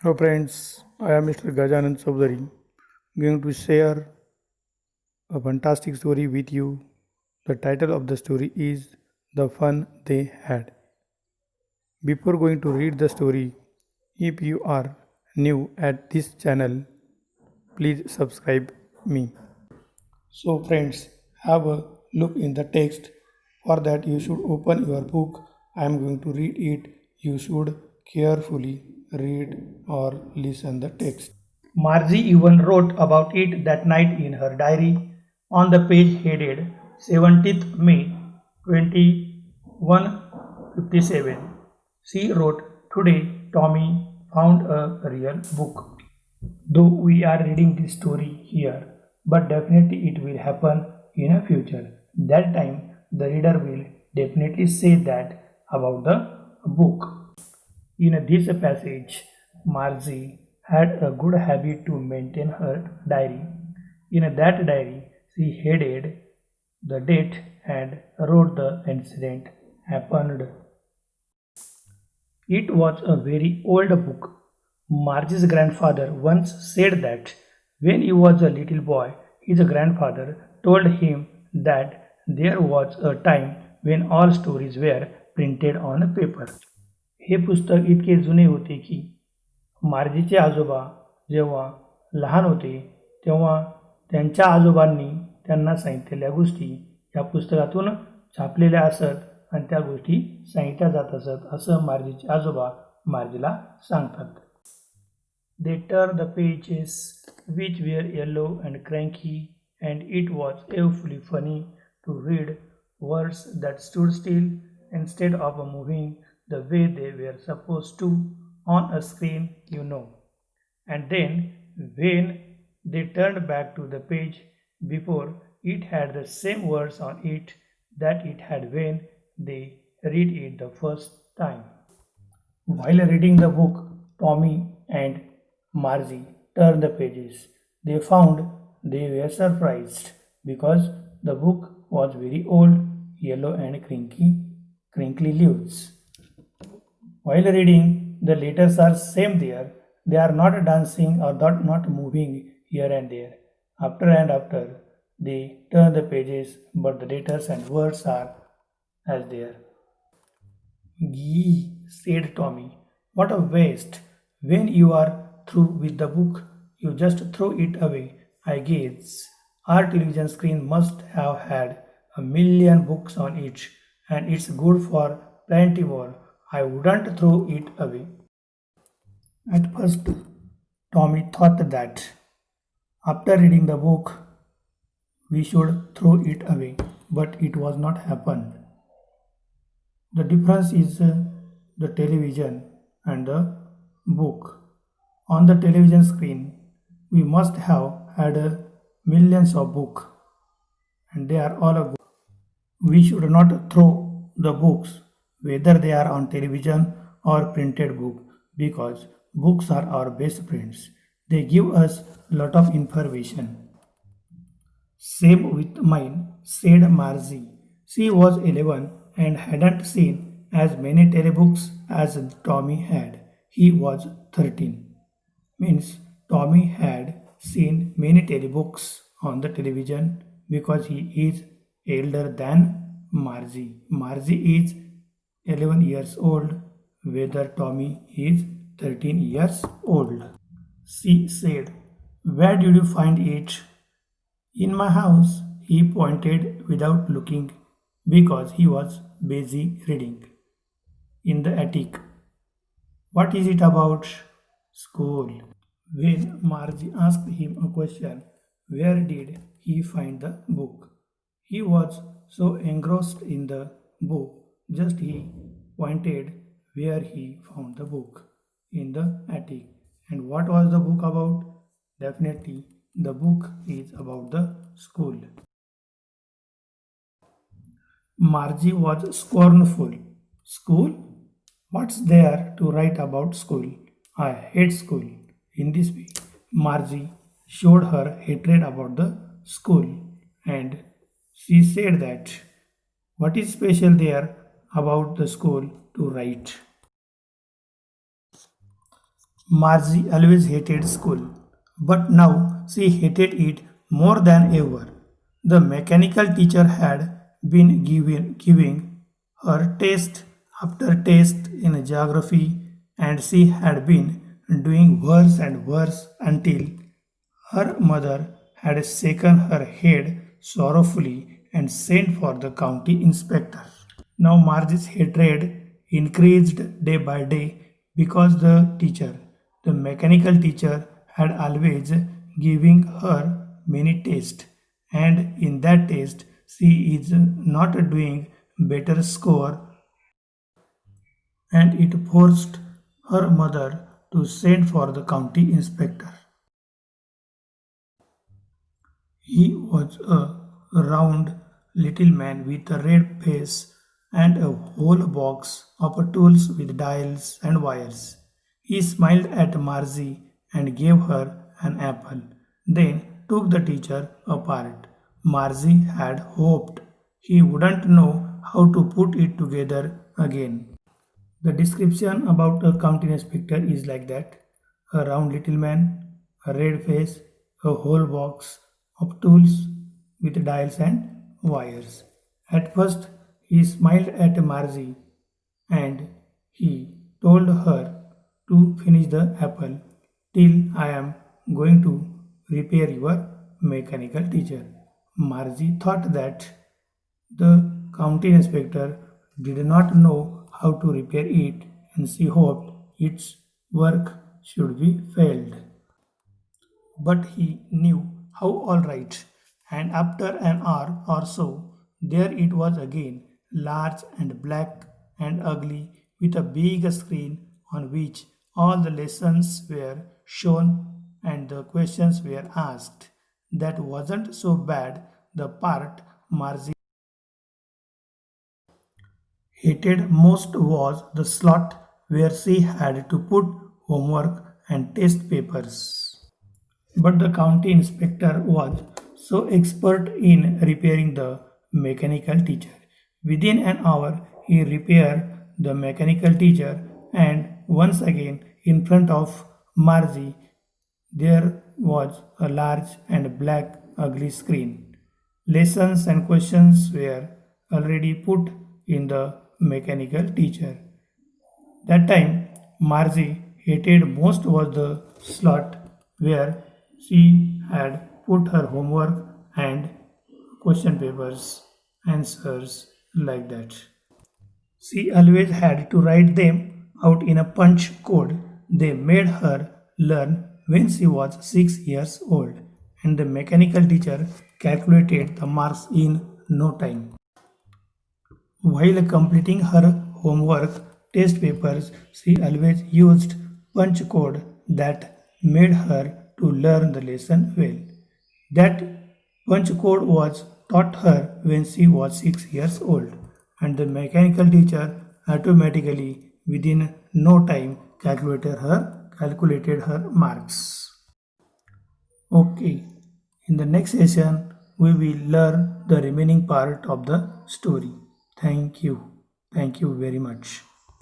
Hello friends, I am Mr. Gajanand Chaudhary, going to share a fantastic story with you. The title of the story is The Fun They Had. Before going to read the story, if you are new at this channel, please subscribe me. So friends, have a look in the text. For that you should open your book. I am going to read it. You should carefully read or listen the text. Margie even wrote about it that night in her diary on the page headed 17th May 2157. She wrote, "Today Tommy found a real book. Though we are reading this story here, but definitely it will happen in a future. That time the reader will definitely say that about the book." In this passage, Margie had a good habit to maintain her diary. In that diary, she headed the date and wrote the incident happened. It was a very old book. Margie's grandfather once said that when he was a little boy, his grandfather told him that there was a time when all stories were printed on paper. हे पुस्तक इतके जुने होते की मार्जीचे आजोबा जेव्हा लहान होते तेव्हा त्यांच्या आजोबांनी त्यांना सांगितलेल्या गोष्टी या पुस्तकातून छापलेल्या असत आणि त्या गोष्टी सांगितल्या जात असत असं मार्जीचे आजोबा मार्जीला सांगतात. They turned the pages which were yellow and cranky, and it was awfully funny to read words that stood still instead of moving the way they were supposed to on a screen, And then, when they turned back to the page before, it had the same words on it that it had when they read it the first time. While reading the book, Tommy and Margie turned the pages. They found they were surprised because the book was very old, yellow and crinkly leaves. While reading, the letters are same there. They are not dancing or not moving here and there. After and after, they turn the pages, but the letters and words are as there. Gee, said Tommy, what a waste. When you are through with the book, you just throw it away. I guess our television screen must have had a million books on it, and it's good for plenty more. I wouldn't throw it away. At first, Tommy thought that after reading the book, we should throw it away, but it was not happened. The difference is the television and the book. On the television screen, we must have had millions of books, and they are all good. We should not throw the books, whether they are on television or printed book, because books are our best friends. They give us a lot of information. Same with mine, said Margie. She was 11 and hadn't seen as many telebooks as Tommy had. He was 13. Means Tommy had seen many telebooks on the television because he is elder than Margie. Margie is 11 years old, whether Tommy is 13 years old. She said, "Where did you find it?" "In my house," he pointed without looking because he was busy reading. "In the attic." "What is it about?" "School." When Margie asked him a question, where did he find the book? He was so engrossed in the book, just he pointed where he found the book. In the attic. And what was the book about? Definitely, the book is about the school. Margie was scornful. School? What's there to write about school? I hate school. In this way, Margie showed her hatred about the school, and she said that what is special there about the school to write? Margie always hated school, but now she hated it more than ever. The mechanical teacher had been giving her test after test in geography, and she had been doing worse and worse until her mother had shaken her head sorrowfully and sent for the county inspector. Now Margie's hatred increased day by day because the mechanical teacher, had always giving her many tests, and in that test she is not doing better score, and it forced her mother to send for the county inspector. He was a round little man with a red face and a whole box of tools with dials and wires. He smiled at Margie and gave her an apple, then took the teacher apart. Margie had hoped he wouldn't know how to put it together again. The description about a county inspector is like that: a round little man, a red face, a whole box of tools with dials and wires. At first, he smiled at Margie and he told her to finish the apple till I am going to repair your mechanical teacher. Margie thought that the county inspector did not know how to repair it, and she hoped its work should be failed. But he knew how all right, and after an hour or so, there it was again, large and black and ugly, with a big screen on which all the lessons were shown and the questions were asked. That wasn't so bad. The part Margie hated most was the slot where she had to put homework and test papers. But the county inspector was so expert in repairing the mechanical teacher. Within an hour, he repaired the mechanical teacher, and once again, in front of Margie, there was a large and black ugly screen. Lessons and questions were already put in the mechanical teacher. That time, Margie hated most was the slot where she had put her homework and question papers, answers like that. She always had to write them out in a punch code they made her learn when she was 6 years old, and the mechanical teacher calculated the marks in no time. While completing her homework test papers, she always used punch code that made her to learn the lesson well. That punch code was taught her when she was 6 years old, and the mechanical teacher automatically, within no time, calculated her marks. Okay, in the next session, we will learn the remaining part of the story. Thank you. Thank you very much.